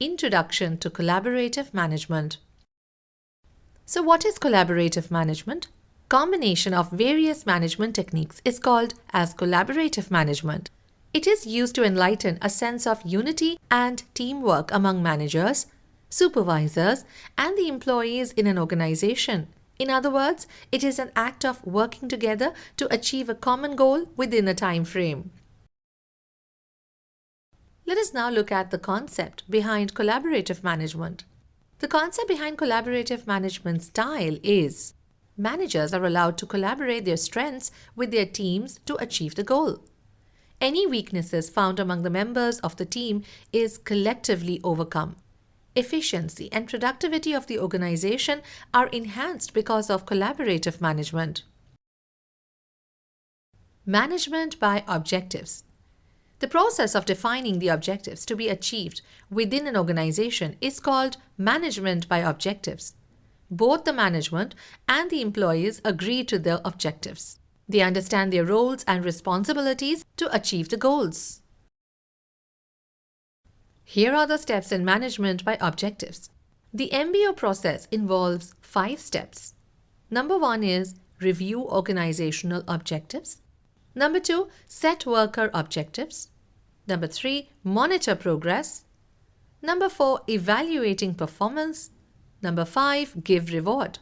Introduction to Collaborative Management. So what is collaborative management? Combination of various management techniques is called as collaborative management. It is used to enlighten a sense of unity and teamwork among managers, supervisors, and the employees in an organization. In other words, it is an act of working together to achieve a common goal within a time frame. Let us now look at the concept behind collaborative management. The concept behind collaborative management style is managers are allowed to collaborate their strengths with their teams to achieve the goal. Any weaknesses found among the members of the team is collectively overcome. Efficiency and productivity of the organization are enhanced because of collaborative management. Management by objectives. The process of defining the objectives to be achieved within an organization is called management by objectives. Both the management and the employees agree to the objectives. They understand their roles and responsibilities to achieve the goals. Here are the steps in management by objectives. The MBO process involves 5 steps. Number 1 is review organizational objectives. Number 2, set worker objectives. Number 3, monitor progress. Number 4, evaluating performance. Number 5, give reward.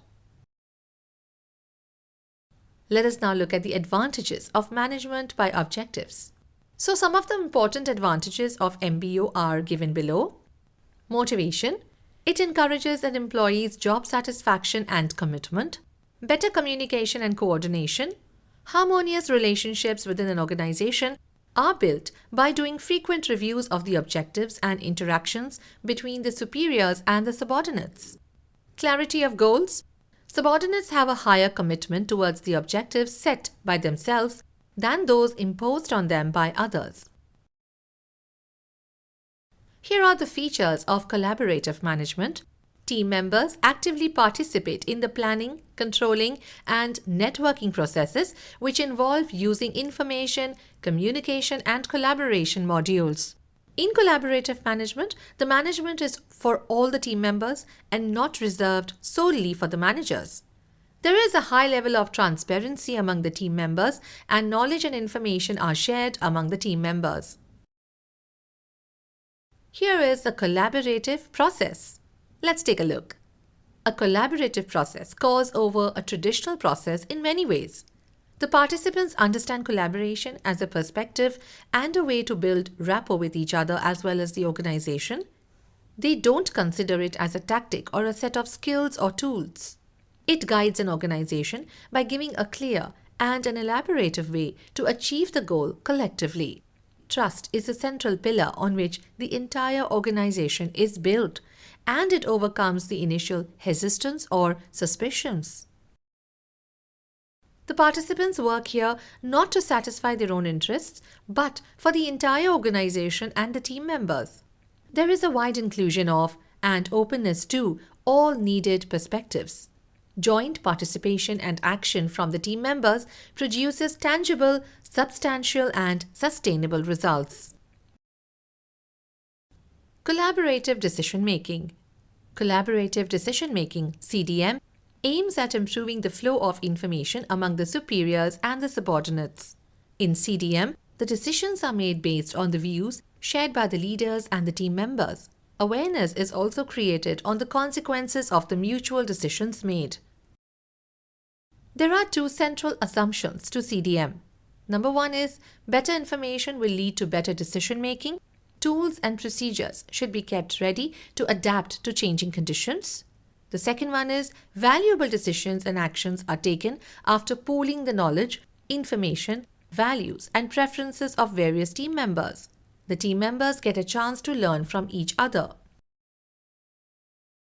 Let us now look at the advantages of management by objectives. So some of the important advantages of MBO are given below. Motivation. It encourages an employee's job satisfaction and commitment. Better communication and coordination. Harmonious relationships within an organization are built by doing frequent reviews of the objectives and interactions between the superiors and the subordinates. Clarity of goals. Subordinates have a higher commitment towards the objectives set by themselves than those imposed on them by others. Here are the features of collaborative management. Team members actively participate in the planning, controlling, and networking processes which involve using information, communication, and collaboration modules. In collaborative management, the management is for all the team members and not reserved solely for the managers. There is a high level of transparency among the team members, and knowledge and information are shared among the team members. Here is a collaborative process. Let's take a look. A collaborative process goes over a traditional process in many ways. The participants understand collaboration as a perspective and a way to build rapport with each other as well as the organization. They don't consider it as a tactic or a set of skills or tools. It guides an organization by giving a clear and an elaborative way to achieve the goal collectively. Trust is a central pillar on which the entire organization is built, and it overcomes the initial hesitance or suspicions. The participants work here not to satisfy their own interests, but for the entire organization and the team members. There is a wide inclusion of and openness to all needed perspectives. Joint participation and action from the team members produces tangible, substantial, and sustainable results. Collaborative decision-making. Collaborative decision-making, CDM, aims at improving the flow of information among the superiors and the subordinates. In CDM, the decisions are made based on the views shared by the leaders and the team members. Awareness is also created on the consequences of the mutual decisions made. There are 2 central assumptions to CDM. Number 1 is better information will lead to better decision-making. Tools and procedures should be kept ready to adapt to changing conditions. The second one is valuable decisions and actions are taken after pooling the knowledge, information, values, and preferences of various team members. The team members get a chance to learn from each other.